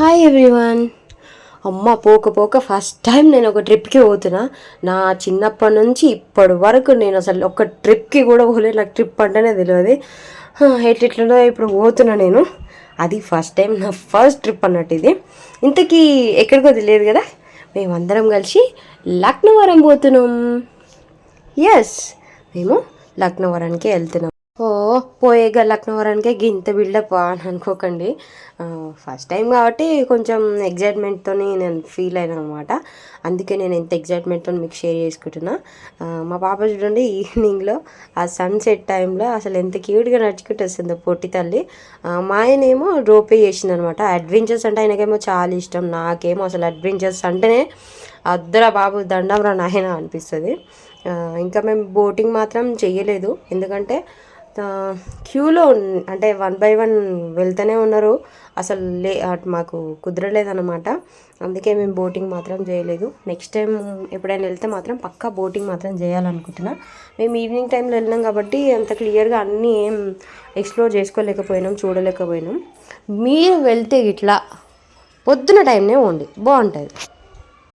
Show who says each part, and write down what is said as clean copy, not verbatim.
Speaker 1: Hi everyone. అమ్మ పోక first time నేను ఒక ట్రిప్కి పోతున్నా. నా చిన్నప్పటి నుంచి ఇప్పటి వరకు నేను అసలు ఒక ట్రిప్కి కూడా పోలేదు. నాకు ట్రిప్ అంటేనే తెలియదు. ఎట్లుందో ఇప్పుడు పోతున్నా నేను. అది ఫస్ట్ టైం, నా ఫస్ట్ ట్రిప్ అన్నట్టు ఇది. ఇంతకీ ఎక్కడికో తెలియదు కదా, మేమందరం కలిసి లక్నవరం పోతున్నాం. ఎస్, మేము లక్నవరానికి వెళ్తున్నాం. పోయేగా లక్నవరానికి ఇంత బిల్డప్ అని అనుకోకండి. ఫస్ట్ టైం కాబట్టి కొంచెం ఎగ్జైట్మెంట్తో నేను ఫీల్ అయినా అనమాట. అందుకే నేను ఎంత ఎగ్జైట్మెంట్తో మీకు షేర్ చేసుకుంటున్నా. మా పాప చూడండి, ఈవినింగ్లో ఆ సన్సెట్ టైంలో అసలు ఎంత క్యూట్గా నడుచుకుంటూ వస్తుంది పొట్టి తల్లి. మా ఆయనేమో రోపే చేసింది అనమాట. అడ్వెంచర్స్ అంటే ఆయనకేమో చాలా ఇష్టం. నాకేమో అసలు అడ్వెంచర్స్ అంటేనే అద్దరా బాబు దండం రా నాయన అనిపిస్తుంది. ఇంకా మేము బోటింగ్ మాత్రం చెయ్యలేదు, ఎందుకంటే క్యూలో అంటే 1 by 1 వెళ్తూనే ఉన్నారు. అసలు మాకు కుదరలేదన్నమాట. అందుకే మేము బోటింగ్ మాత్రం చేయలేదు. నెక్స్ట్ టైం ఎప్పుడైనా వెళ్తే మాత్రం పక్కా బోటింగ్ మాత్రం చేయాలనుకుంటున్నా. మేము ఈవినింగ్ టైంలో వెళ్ళినాం కాబట్టి అంత క్లియర్గా అన్నీ ఏం ఎక్స్ప్లోర్ చేసుకోలేకపోయినాం, చూడలేకపోయినాం. మీరు వెళ్తే ఇట్లా పొద్దున టైంనే పోండి, బాగుంటుంది.